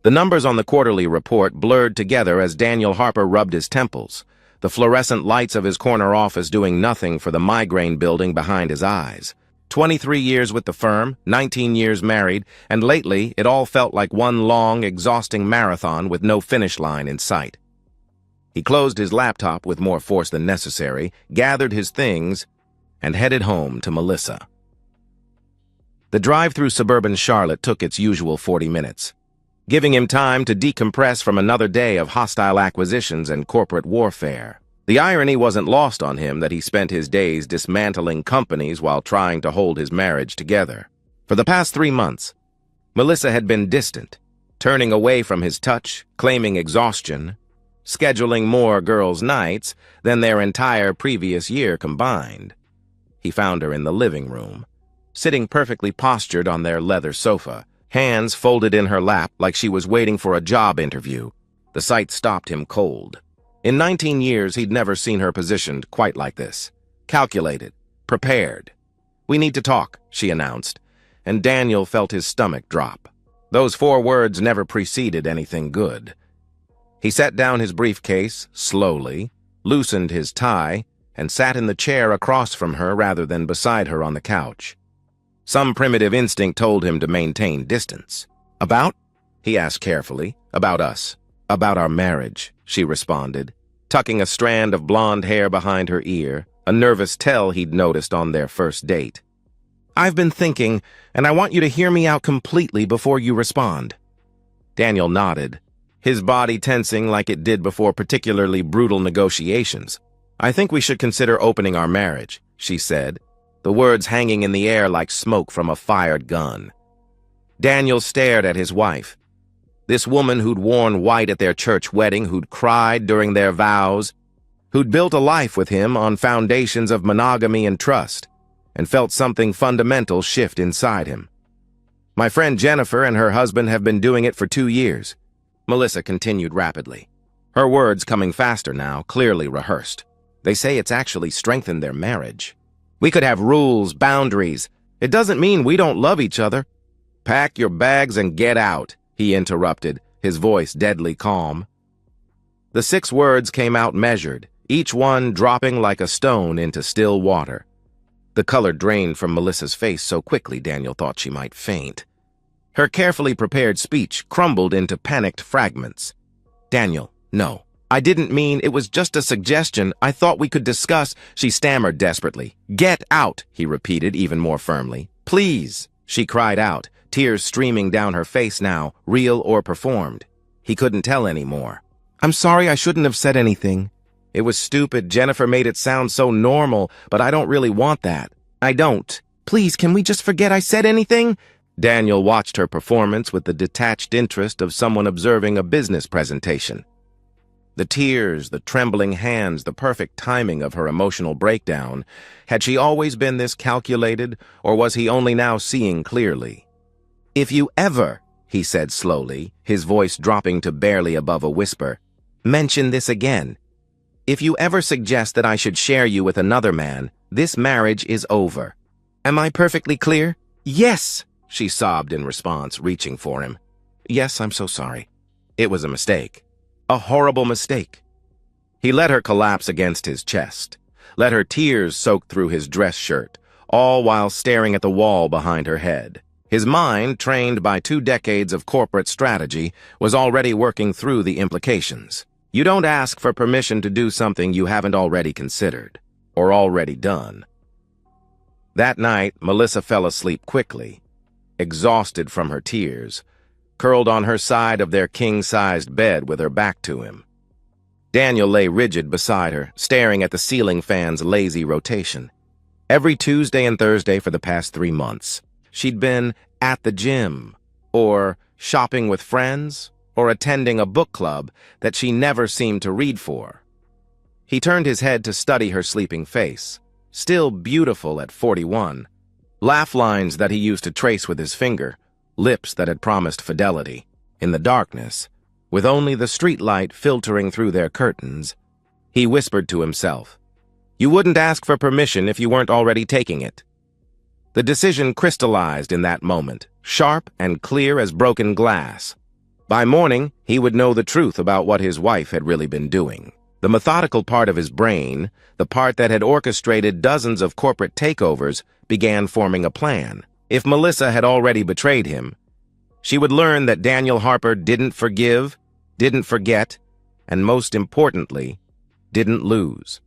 The numbers on the quarterly report blurred together as Daniel Harper rubbed his temples, the fluorescent lights of his corner office doing nothing for the migraine building behind his eyes. 23 years with the firm, 19 years married, and lately it all felt like one long, exhausting marathon with no finish line in sight. He closed his laptop with more force than necessary, gathered his things, and headed home to Melissa. The drive through suburban Charlotte took its usual 40 minutes, giving him time to decompress from another day of hostile acquisitions and corporate warfare. The irony wasn't lost on him that he spent his days dismantling companies while trying to hold his marriage together. For the past 3 months, Melissa had been distant, turning away from his touch, claiming exhaustion, scheduling more girls' nights than their entire previous year combined. He found her in the living room, sitting perfectly postured on their leather sofa, hands folded in her lap like she was waiting for a job interview. The sight stopped him cold. In 19 years, he'd never seen her positioned quite like this. Calculated, prepared. "We need to talk," she announced, and Daniel felt his stomach drop. Those 4 words never preceded anything good. He set down his briefcase, slowly, loosened his tie, and sat in the chair across from her rather than beside her on the couch. Some primitive instinct told him to maintain distance. "About?" he asked carefully. "About us. About our marriage," she responded, tucking a strand of blonde hair behind her ear, a nervous tell he'd noticed on their first date. "I've been thinking, and I want you to hear me out completely before you respond." Daniel nodded, his body tensing like it did before particularly brutal negotiations. "I think we should consider opening our marriage," she said, the words hanging in the air like smoke from a fired gun. Daniel stared at his wife. This woman who'd worn white at their church wedding, who'd cried during their vows, who'd built a life with him on foundations of monogamy and trust, and felt something fundamental shift inside him. "My friend Jennifer and her husband have been doing it for 2 years," Melissa continued rapidly, her words coming faster now, clearly rehearsed. "They say it's actually strengthened their marriage. We could have rules, boundaries. It doesn't mean we don't love each other." "Pack your bags and get out," he interrupted, his voice deadly calm. The 6 words came out measured, each one dropping like a stone into still water. The color drained from Melissa's face so quickly Daniel thought she might faint. Her carefully prepared speech crumbled into panicked fragments. "Daniel, no. I didn't mean it was just a suggestion. I thought we could discuss," she stammered desperately. "Get out," he repeated even more firmly. "Please," she cried out, tears streaming down her face now, real or performed. He couldn't tell anymore. "I'm sorry, I shouldn't have said anything. It was stupid. Jennifer made it sound so normal, but I don't really want that. I don't. Please, can we just forget I said anything?" Daniel watched her performance with the detached interest of someone observing a business presentation. The tears, the trembling hands, the perfect timing of her emotional breakdown. Had she always been this calculated, or was he only now seeing clearly? "If you ever," he said slowly, his voice dropping to barely above a whisper, "mention this again. If you ever suggest that I should share you with another man, this marriage is over. Am I perfectly clear?" "Yes," she sobbed in response, reaching for him. "Yes, I'm so sorry. It was a mistake. A horrible mistake." He let her collapse against his chest, let her tears soak through his dress shirt, all while staring at the wall behind her head. His mind, trained by 2 decades of corporate strategy, was already working through the implications. You don't ask for permission to do something you haven't already considered, or already done. That night, Melissa fell asleep quickly, exhausted from her tears, curled on her side of their king-sized bed with her back to him. Daniel lay rigid beside her, staring at the ceiling fan's lazy rotation. Every Tuesday and Thursday for the past 3 months, she'd been at the gym, or shopping with friends, or attending a book club that she never seemed to read for. He turned his head to study her sleeping face, still beautiful at 41, laugh lines that he used to trace with his finger, lips that had promised fidelity. In the darkness, with only the streetlight filtering through their curtains, he whispered to himself, "You wouldn't ask for permission if you weren't already taking it." The decision crystallized in that moment, sharp and clear as broken glass. By morning, he would know the truth about what his wife had really been doing. The methodical part of his brain, the part that had orchestrated dozens of corporate takeovers, began forming a plan. If Melissa had already betrayed him, she would learn that Daniel Harper didn't forgive, didn't forget, and most importantly, didn't lose.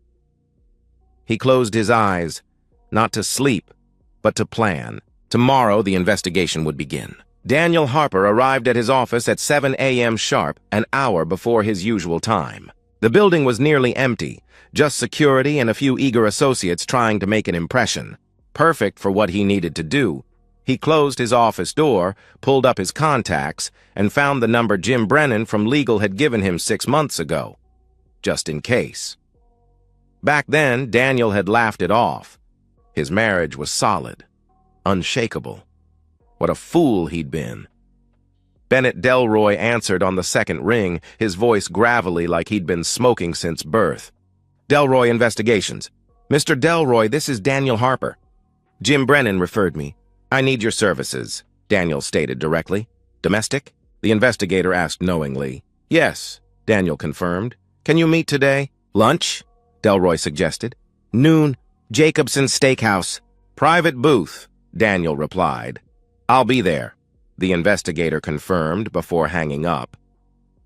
He closed his eyes, not to sleep, but to plan. Tomorrow, the investigation would begin. Daniel Harper arrived at his office at 7 a.m. sharp, an hour before his usual time. The building was nearly empty, just security and a few eager associates trying to make an impression. Perfect for what he needed to do. He closed his office door, pulled up his contacts, and found the number Jim Brennan from legal had given him 6 months ago. Just in case. Back then, Daniel had laughed it off. His marriage was solid, unshakable. What a fool he'd been. Bennett Delroy answered on the second ring, his voice gravelly like he'd been smoking since birth. Delroy Investigations. Mr. Delroy, this is Daniel Harper. Jim Brennan referred me. I need your services, Daniel stated directly. Domestic? The investigator asked knowingly. Yes, Daniel confirmed. Can you meet today? Lunch? Delroy suggested. Noon, Jacobson Steakhouse. Private booth, Daniel replied. I'll be there, the investigator confirmed before hanging up.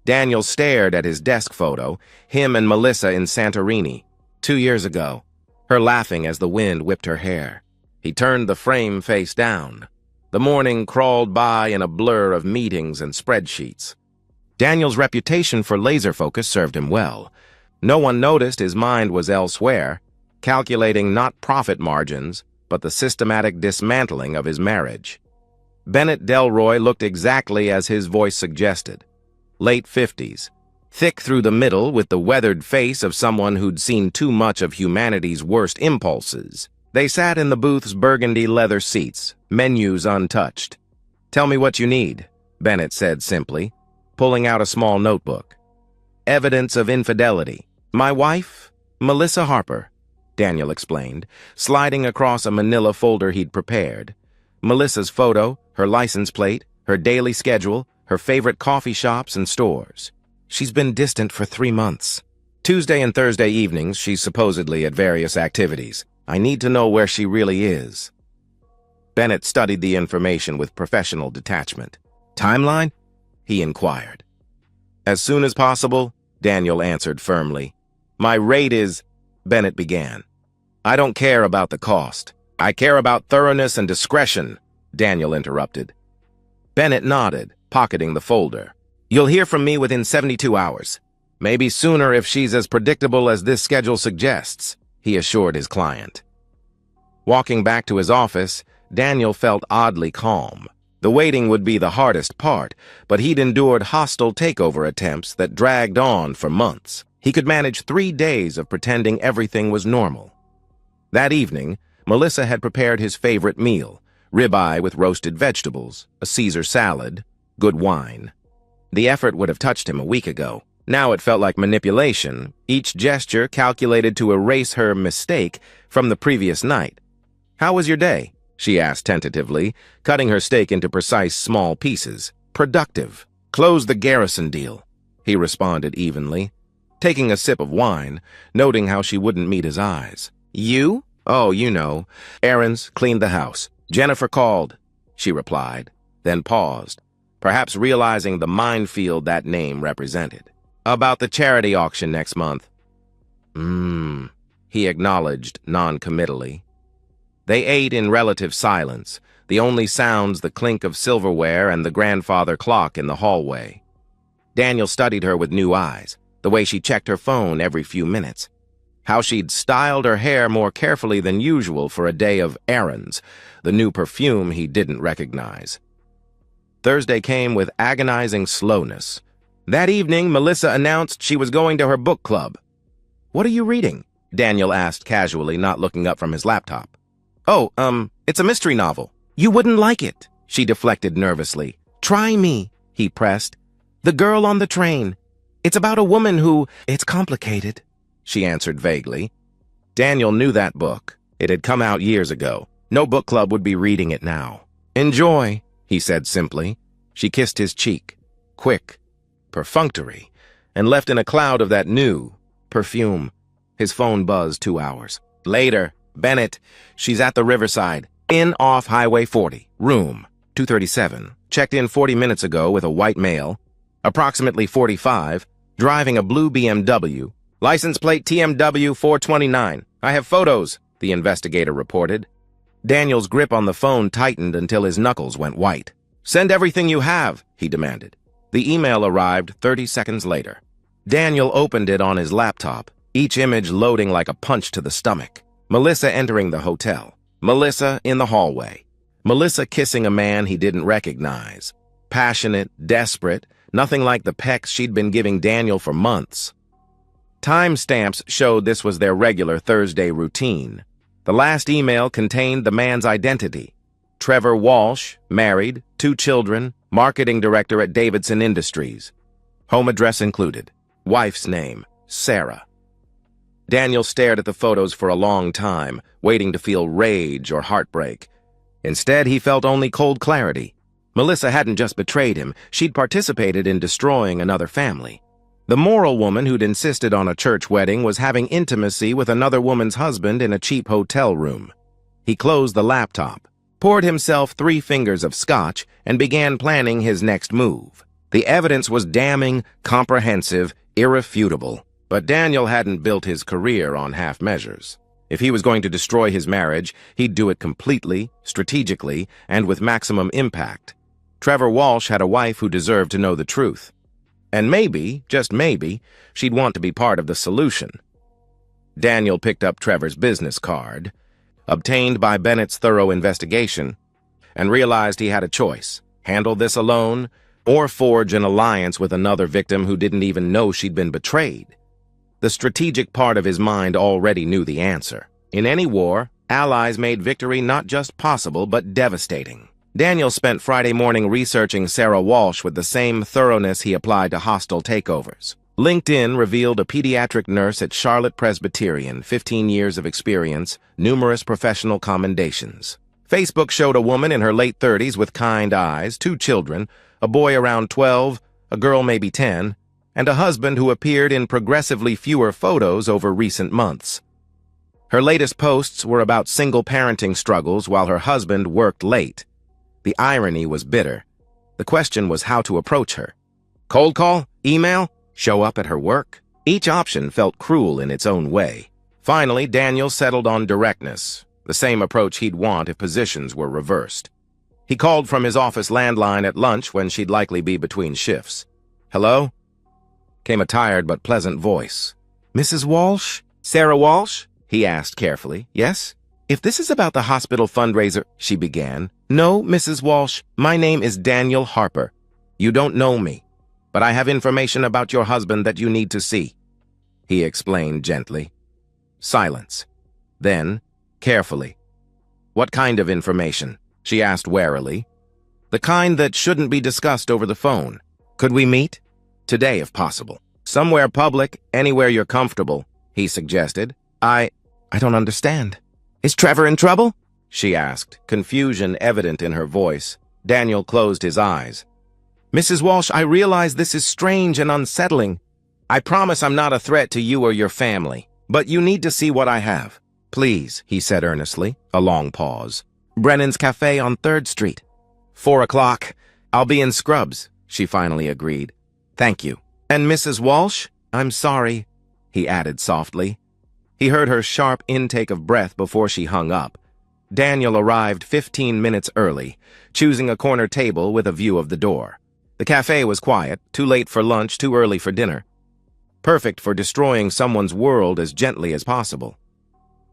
Daniel stared at his desk photo, him and Melissa in Santorini, 2 years ago, her laughing as the wind whipped her hair. He turned the frame face down. The morning crawled by in a blur of meetings and spreadsheets. Daniel's reputation for laser focus served him well. No one noticed his mind was elsewhere, calculating not profit margins, but the systematic dismantling of his marriage. Bennett Delroy looked exactly as his voice suggested. Late 50s, thick through the middle with the weathered face of someone who'd seen too much of humanity's worst impulses. They sat in the booth's burgundy leather seats, menus untouched. Tell me what you need, Bennett said simply, pulling out a small notebook. Evidence of infidelity. My wife, Melissa Harper, Daniel explained, sliding across a manila folder he'd prepared. Melissa's photo, her license plate, her daily schedule, her favorite coffee shops and stores. She's been distant for 3 months. Tuesday and Thursday evenings, she's supposedly at various activities. I need to know where she really is. Bennett studied the information with professional detachment. Timeline? He inquired. As soon as possible, Daniel answered firmly. My rate is, Bennett began. I don't care about the cost. I care about thoroughness and discretion, Daniel interrupted. Bennett nodded, pocketing the folder. You'll hear from me within 72 hours. Maybe sooner if she's as predictable as this schedule suggests, he assured his client. Walking back to his office, Daniel felt oddly calm. The waiting would be the hardest part, but he'd endured hostile takeover attempts that dragged on for months. He could manage 3 days of pretending everything was normal. That evening, Melissa had prepared his favorite meal, ribeye with roasted vegetables, a Caesar salad, good wine. The effort would have touched him a week ago. Now it felt like manipulation, each gesture calculated to erase her mistake from the previous night. How was your day? She asked tentatively, cutting her steak into precise small pieces. Productive. Close the Garrison deal, he responded evenly, taking a sip of wine, noting how she wouldn't meet his eyes. You? Oh, you know. Errands, cleaned the house. Jennifer called, she replied, then paused, perhaps realizing the minefield that name represented. About the charity auction next month. He acknowledged non-committally. They ate in relative silence, the only sounds the clink of silverware and the grandfather clock in the hallway. Daniel studied her with new eyes, the way she checked her phone every few minutes. How she'd styled her hair more carefully than usual for a day of errands, the new perfume he didn't recognize. Thursday came with agonizing slowness. That evening, Melissa announced she was going to her book club. What are you reading? Daniel asked casually, not looking up from his laptop. Oh, it's a mystery novel. You wouldn't like it, she deflected nervously. Try me, he pressed. The Girl on the Train. It's about a woman who... It's complicated, she answered vaguely. Daniel knew that book. It had come out years ago. No book club would be reading it now. Enjoy, he said simply. She kissed his cheek. quick, perfunctory, and left in a cloud of that new perfume. His phone buzzed 2 hours. Later, Bennett, she's at the Riverside, in off Highway 40, room 237. Checked in 40 minutes ago with a white male, approximately 45, driving a blue BMW, license plate TMW 429. I have photos, the investigator reported. Daniel's grip on the phone tightened until his knuckles went white. Send everything you have, he demanded. The email arrived 30 seconds later. Daniel opened it on his laptop, each image loading like a punch to the stomach. Melissa entering the hotel. Melissa in the hallway. Melissa kissing a man he didn't recognize. Passionate, desperate, nothing like the pecks she'd been giving Daniel for months. Timestamps showed this was their regular Thursday routine. The last email contained the man's identity. Trevor Walsh, married, 2 children, marketing director at Davidson Industries. Home address included. Wife's name, Sarah. Daniel stared at the photos for a long time, waiting to feel rage or heartbreak. Instead, he felt only cold clarity. Melissa hadn't just betrayed him, she'd participated in destroying another family. The moral woman who'd insisted on a church wedding was having intimacy with another woman's husband in a cheap hotel room. He closed the laptop, poured himself 3 fingers of scotch, and began planning his next move. The evidence was damning, comprehensive, irrefutable. But Daniel hadn't built his career on half measures. If he was going to destroy his marriage, he'd do it completely, strategically, and with maximum impact. Trevor Walsh had a wife who deserved to know the truth. And maybe, just maybe, she'd want to be part of the solution. Daniel picked up Trevor's business card, obtained by Bennett's thorough investigation, and realized he had a choice: handle this alone, or forge an alliance with another victim who didn't even know she'd been betrayed. The strategic part of his mind already knew the answer. In any war, allies made victory not just possible, but devastating. Daniel spent Friday morning researching Sarah Walsh with the same thoroughness he applied to hostile takeovers. LinkedIn revealed a pediatric nurse at Charlotte Presbyterian, 15 years of experience, numerous professional commendations. Facebook showed a woman in her late 30s with kind eyes, 2 children, a boy around 12, a girl maybe 10, and a husband who appeared in progressively fewer photos over recent months. Her latest posts were about single parenting struggles while her husband worked late. The irony was bitter. The question was how to approach her. Cold call? Email? Show up at her work? Each option felt cruel in its own way. Finally, Daniel settled on directness, the same approach he'd want if positions were reversed. He called from his office landline at lunch when she'd likely be between shifts. Hello? Came a tired but pleasant voice. Mrs. Walsh? Sarah Walsh? He asked carefully. Yes? If this is about the hospital fundraiser, she began. No, Mrs. Walsh, my name is Daniel Harper. You don't know me, but I have information about your husband that you need to see, he explained gently. Silence. Then, carefully. What kind of information? She asked warily. The kind that shouldn't be discussed over the phone. Could we meet? Today, if possible. Somewhere public, anywhere you're comfortable, he suggested. I don't understand. Is Trevor in trouble? She asked, confusion evident in her voice. Daniel closed his eyes. Mrs. Walsh, I realize this is strange and unsettling. I promise I'm not a threat to you or your family, but you need to see what I have. Please, he said earnestly, a long pause. Brennan's Cafe on 3rd Street. 4 o'clock. I'll be in Scrubs, she finally agreed. Thank you. And Mrs. Walsh, I'm sorry, he added softly. He heard her sharp intake of breath before she hung up. Daniel arrived 15 minutes early, choosing a corner table with a view of the door. The cafe was quiet, too late for lunch, too early for dinner. Perfect for destroying someone's world as gently as possible.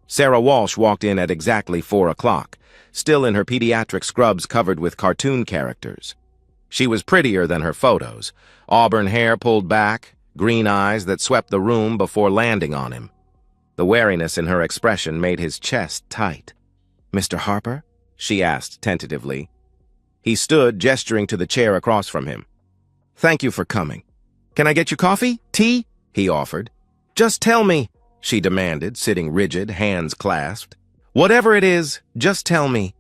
Sarah Walsh walked in at exactly 4 o'clock, still in her pediatric scrubs covered with cartoon characters. She was prettier than her photos, auburn hair pulled back, green eyes that swept the room before landing on him. The wariness in her expression made his chest tight. Mr. Harper? She asked tentatively. He stood, gesturing to the chair across from him. Thank you for coming. Can I get you coffee? Tea? He offered. Just tell me, she demanded, sitting rigid, hands clasped. Whatever it is, just tell me.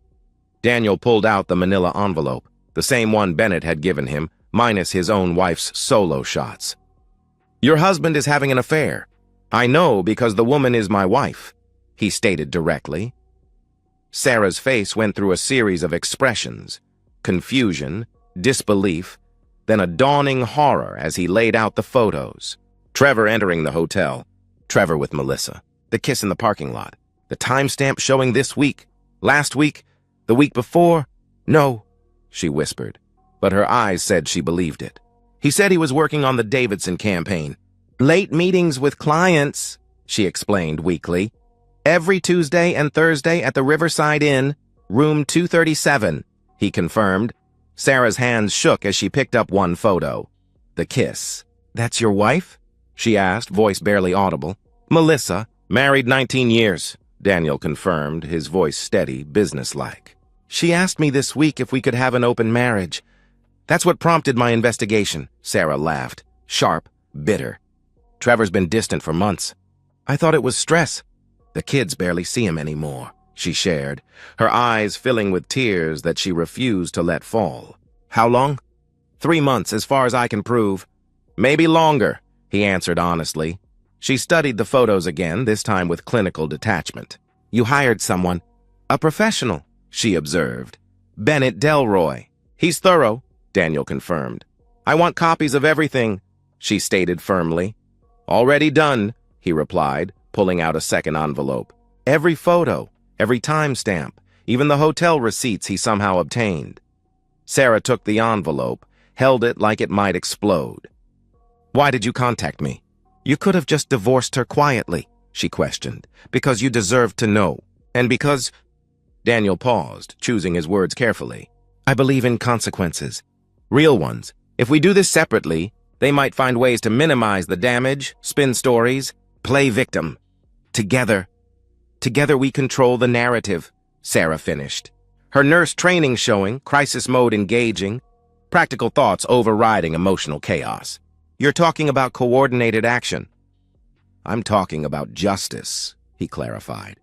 Daniel pulled out the manila envelope, the same one Bennett had given him, minus his own wife's solo shots. "Your husband is having an affair. I know because the woman is my wife," he stated directly. Sarah's face went through a series of expressions: confusion, disbelief, then a dawning horror as he laid out the photos. Trevor entering the hotel. Trevor with Melissa. The kiss in the parking lot. The timestamp showing this week. Last week. The week before. "No," she whispered, but her eyes said she believed it. "He said he was working on the Davidson campaign. Late meetings with clients," she explained weakly. "Every Tuesday and Thursday at the Riverside Inn, room 237, he confirmed. Sarah's hands shook as she picked up one photo. The kiss. "That's your wife?" she asked, voice barely audible. "Melissa, married 19 years, Daniel confirmed, his voice steady, businesslike. "She asked me this week if we could have an open marriage. That's what prompted my investigation," Sarah laughed, sharp, bitter. "Trevor's been distant for months. I thought it was stress. The kids barely see him anymore," she shared, her eyes filling with tears that she refused to let fall. "How long?" 3 months, as far as I can prove. "Maybe longer," he answered honestly. She studied the photos again, this time with clinical detachment. "You hired someone. A professional," she observed. "Bennett Delroy. He's thorough," Daniel confirmed. "I want copies of everything," she stated firmly. "Already done," he replied, pulling out a second envelope. "Every photo, every timestamp, even the hotel receipts he somehow obtained." Sarah took the envelope, held it like it might explode. "Why did you contact me?" "You could have just divorced her quietly," she questioned, "because you deserved to know. And because—" Daniel paused, choosing his words carefully. "I believe in consequences. Real ones. If we do this separately, they might find ways to minimize the damage, spin stories, play victim. Together we control the narrative," Sarah finished. Her nurse training showing, crisis mode engaging, practical thoughts overriding emotional chaos. "You're talking about coordinated action." "I'm talking about justice," he clarified.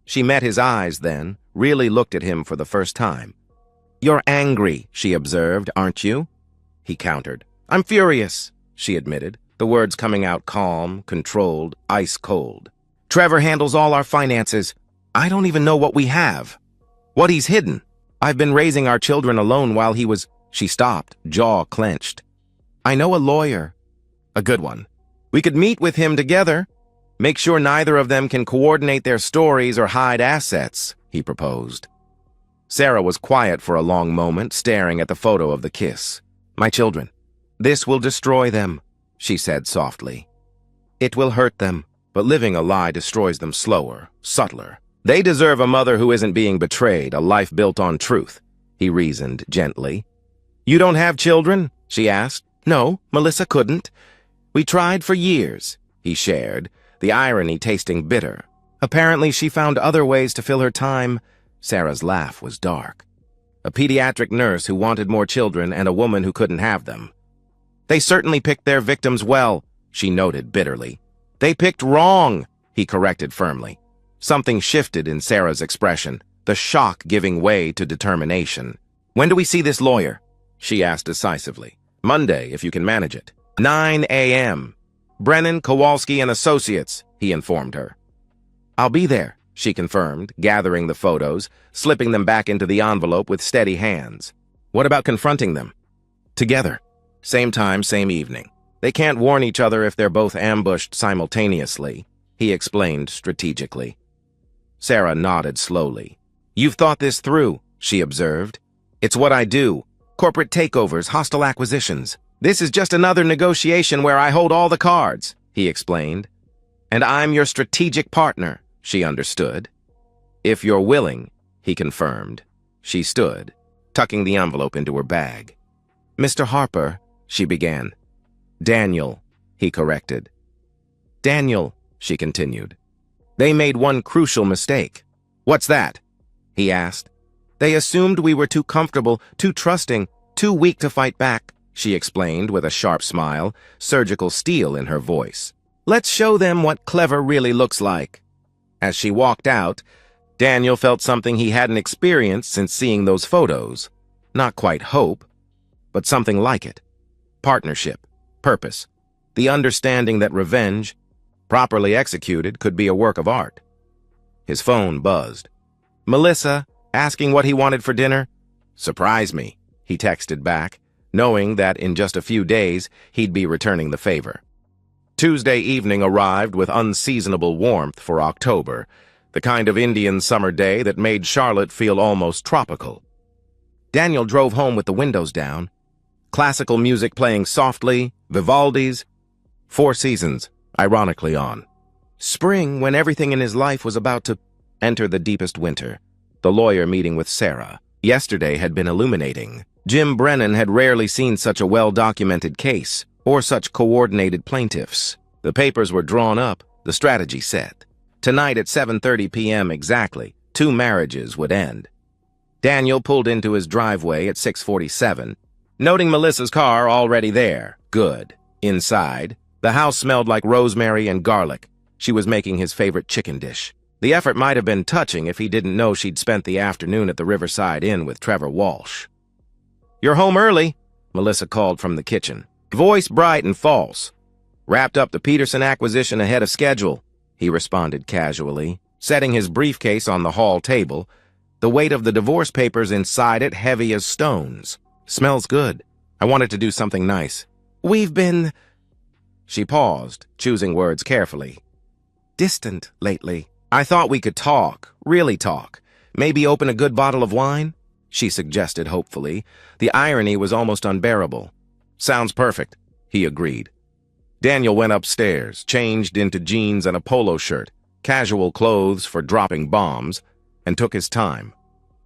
She met his eyes then, really looked at him for the first time. "You're angry," she observed, "aren't you?" He countered. "I'm furious," she admitted, the words coming out calm, controlled, ice cold. "Trevor handles all our finances. I don't even know what we have. What he's hidden. I've been raising our children alone while he was—" She stopped, jaw clenched. "I know a lawyer. A good one. We could meet with him together. Make sure neither of them can coordinate their stories or hide assets," he proposed. Sarah was quiet for a long moment, staring at the photo of the kiss. "My children. This will destroy them," she said softly. "It will hurt them, but living a lie destroys them slower, subtler. They deserve a mother who isn't being betrayed, a life built on truth," he reasoned gently. "You don't have children?" she asked. "No, Melissa couldn't. We tried for years," he shared, the irony tasting bitter. "Apparently she found other ways to fill her time." Sarah's laugh was dark. "A pediatric nurse who wanted more children and a woman who couldn't have them." "They certainly picked their victims well," she noted bitterly. "They picked wrong," he corrected firmly. Something shifted in Sarah's expression, the shock giving way to determination. "When do we see this lawyer?" she asked decisively. "Monday, if you can manage it." 9 a.m. "Brennan, Kowalski, and Associates," he informed her. "I'll be there," she confirmed, gathering the photos, slipping them back into the envelope with steady hands. "What about confronting them?" "Together. Same time, same evening. They can't warn each other if they're both ambushed simultaneously," he explained strategically. Sarah nodded slowly. "You've thought this through," she observed. "It's what I do. Corporate takeovers, hostile acquisitions. This is just another negotiation where I hold all the cards," he explained. "And I'm your strategic partner," she understood. "If you're willing," he confirmed. She stood, tucking the envelope into her bag. "Mr. Harper," she began. "Daniel," he corrected. "Daniel," she continued. "They made one crucial mistake." "What's that?" he asked. "They assumed we were too comfortable, too trusting, too weak to fight back," she explained with a sharp smile, surgical steel in her voice. "Let's show them what clever really looks like." As she walked out, Daniel felt something he hadn't experienced since seeing those photos. Not quite hope, but something like it. Partnership, purpose, the understanding that revenge, properly executed, could be a work of art. His phone buzzed. "Melissa, asking what he wanted for dinner?" "Surprise me," he texted back, knowing that in just a few days he'd be returning the favor. Tuesday evening arrived with unseasonable warmth for October, the kind of Indian summer day that made Charlotte feel almost tropical. Daniel drove home with the windows down, classical music playing softly, Vivaldi's, Four Seasons, ironically on. Spring, when everything in his life was about to enter the deepest winter. The lawyer meeting with Sarah yesterday had been illuminating. Jim Brennan had rarely seen such a well-documented case, or such coordinated plaintiffs. The papers were drawn up, the strategy set. Tonight at 7:30 p.m. exactly, 2 marriages would end. Daniel pulled into his driveway at 6:47, noting Melissa's car already there. Good. Inside, the house smelled like rosemary and garlic. She was making his favorite chicken dish. The effort might have been touching if he didn't know she'd spent the afternoon at the Riverside Inn with Trevor Walsh. "You're home early," Melissa called from the kitchen, voice bright and false. "Wrapped up the Peterson acquisition ahead of schedule," he responded casually, setting his briefcase on the hall table, the weight of the divorce papers inside it heavy as stones. "Smells good. I wanted to do something nice." "We've been—" She paused, choosing words carefully. "Distant lately. I thought we could talk, really talk. Maybe open a good bottle of wine?" she suggested hopefully. The irony was almost unbearable. "Sounds perfect," he agreed. Daniel went upstairs, changed into jeans and a polo shirt, casual clothes for dropping bombs, and took his time.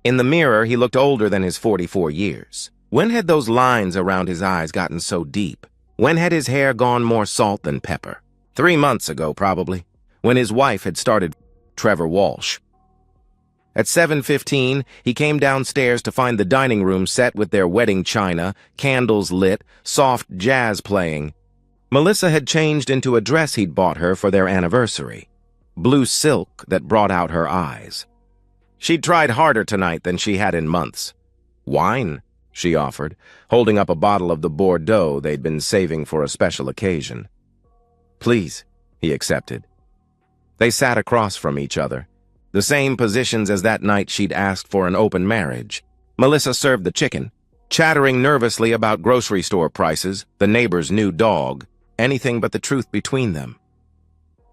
In the mirror, he looked older than his 44 years. When had those lines around his eyes gotten so deep? When had his hair gone more salt than pepper? 3 months ago, probably, when his wife had started Trevor Walsh. At 7:15, he came downstairs to find the dining room set with their wedding china, candles lit, soft jazz playing. Melissa had changed into a dress he'd bought her for their anniversary, blue silk that brought out her eyes. She'd tried harder tonight than she had in months. "Wine," she offered, holding up a bottle of the Bordeaux they'd been saving for a special occasion. "Please," he accepted. They sat across from each other, the same positions as that night she'd asked for an open marriage. Melissa served the chicken, chattering nervously about grocery store prices, the neighbor's new dog, anything but the truth between them.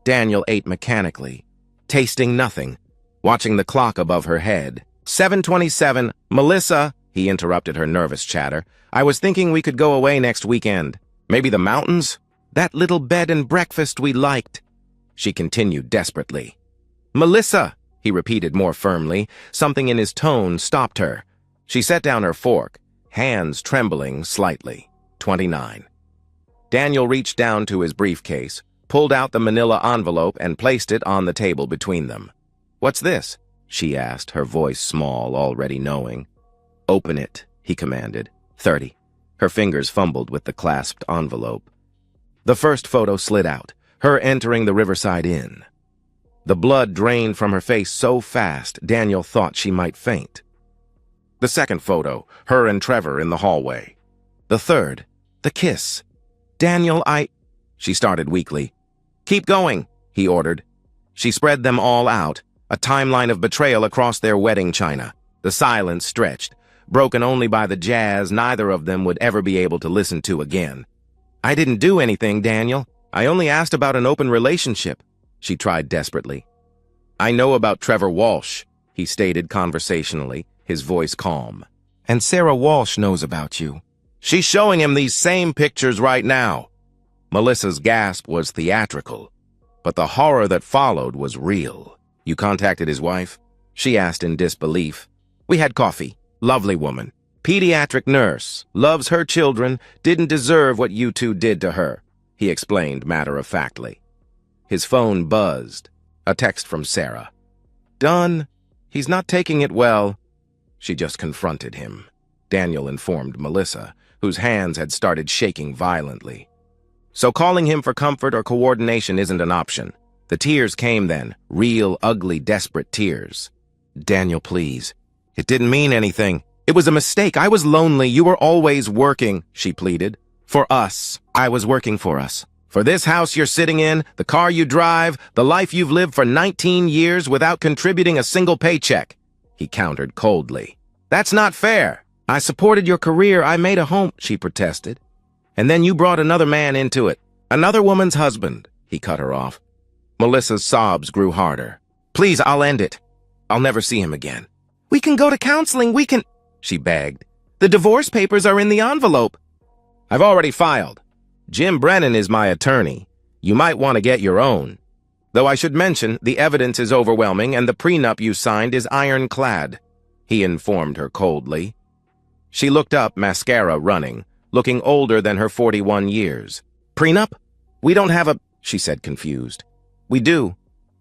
Daniel ate mechanically, tasting nothing, watching the clock above her head. 7:27, "Melissa," he interrupted her nervous chatter, "I was thinking we could go away next weekend. Maybe the mountains? That little bed and breakfast we liked," she continued desperately. "Melissa," he repeated more firmly. Something in his tone stopped her. She set down her fork, hands trembling slightly. 29. Daniel reached down to his briefcase, pulled out the manila envelope, and placed it on the table between them. "What's this?" she asked, her voice small, already knowing. "Open it," he commanded. 30. Her fingers fumbled with the clasped envelope. The first photo slid out, her entering the Riverside Inn. The blood drained from her face so fast, Daniel thought she might faint. The second photo, her and Trevor in the hallway. The third, the kiss. "Daniel, she started weakly. "Keep going," he ordered. She spread them all out, a timeline of betrayal across their wedding china. The silence stretched, broken only by the jazz neither of them would ever be able to listen to again. "I didn't do anything, Daniel. I only asked about an open relationship," she tried desperately. "I know about Trevor Walsh," he stated conversationally, his voice calm. "And Sarah Walsh knows about you. She's showing him these same pictures right now." Melissa's gasp was theatrical, but the horror that followed was real. "You contacted his wife?" she asked in disbelief. "We had coffee. Lovely woman. Pediatric nurse. Loves her children. Didn't deserve what you two did to her," he explained matter-of-factly. His phone buzzed. A text from Sarah. "Done. He's not taking it well." She just confronted him, Daniel informed Melissa, whose hands had started shaking violently. "So calling him for comfort or coordination isn't an option." The tears came then, real, ugly, desperate tears. "Daniel, please. It didn't mean anything." It was a mistake. I was lonely. You were always working, she pleaded. For us. I was working for us. For this house you're sitting in, the car you drive, the life you've lived for 19 years without contributing a single paycheck, he countered coldly. That's not fair. I supported your career. I made a home, she protested. And then you brought another man into it. Another woman's husband, he cut her off. Melissa's sobs grew harder. Please, I'll end it. I'll never see him again. We can go to counseling. We can, she begged. The divorce papers are in the envelope. I've already filed. Jim Brennan is my attorney. You might want to get your own. Though I should mention, the evidence is overwhelming and the prenup you signed is ironclad, he informed her coldly. She looked up, mascara running, looking older than her 41 years. Prenup? We don't have a, she said confused. We do.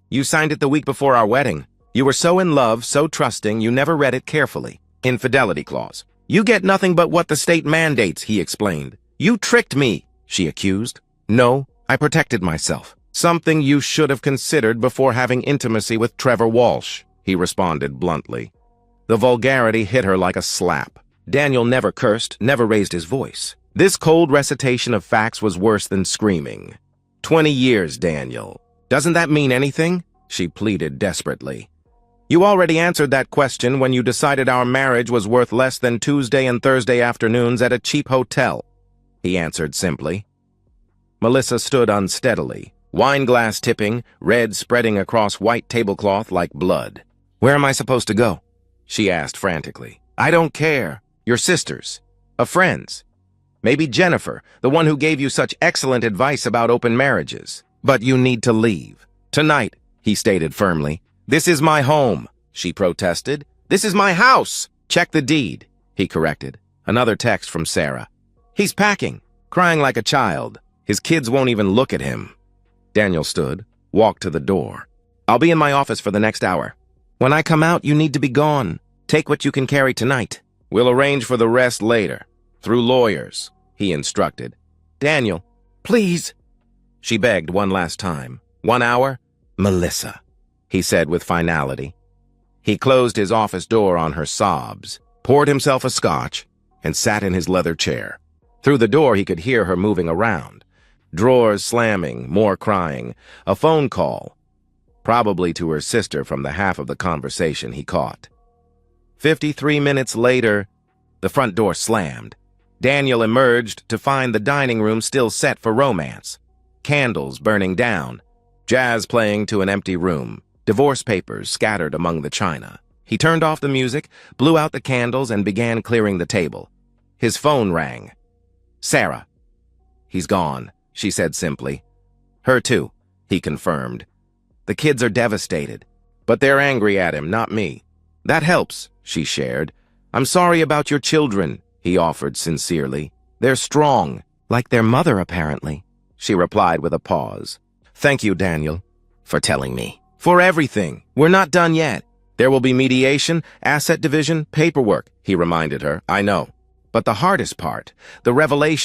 You signed it the week before our wedding. You were so in love, so trusting, you never read it carefully. Infidelity clause. You get nothing but what the state mandates, he explained. You tricked me, she accused. No, I protected myself. Something you should have considered before having intimacy with Trevor Walsh, he responded bluntly. The vulgarity hit her like a slap. Daniel never cursed, never raised his voice. This cold recitation of facts was worse than screaming. 20 years, Daniel. Doesn't that mean anything? She pleaded desperately. You already answered that question when you decided our marriage was worth less than Tuesday and Thursday afternoons at a cheap hotel, he answered simply. Melissa stood unsteadily, wine glass tipping, red spreading across white tablecloth like blood. Where am I supposed to go? She asked frantically. I don't care. Your sisters. A friend's. Maybe Jennifer, the one who gave you such excellent advice about open marriages. But you need to leave. Tonight, he stated firmly. This is my home, she protested. This is my house. Check the deed, he corrected. Another text from Sarah. He's packing, crying like a child. His kids won't even look at him. Daniel stood, walked to the door. I'll be in my office for the next hour. When I come out, you need to be gone. Take what you can carry tonight. We'll arrange for the rest later, through lawyers, he instructed. Daniel, please, she begged one last time. 1 hour? Melissa, he said with finality. He closed his office door on her sobs, poured himself a scotch, and sat in his leather chair. Through the door he could hear her moving around. Drawers slamming, more crying, a phone call, probably to her sister from the half of the conversation he caught. 53 minutes later, the front door slammed. Daniel emerged to find the dining room still set for romance. Candles burning down, jazz playing to an empty room, divorce papers scattered among the china. He turned off the music, blew out the candles, and began clearing the table. His phone rang. Sarah. He's gone, she said simply. Her too, he confirmed. The kids are devastated, but they're angry at him, not me. That helps, she shared. I'm sorry about your children, he offered sincerely. They're strong, like their mother apparently, she replied with a pause. Thank you, Daniel, for telling me. For everything. We're not done yet. There will be mediation, asset division, paperwork, he reminded her. I know. But the hardest part, the revelation,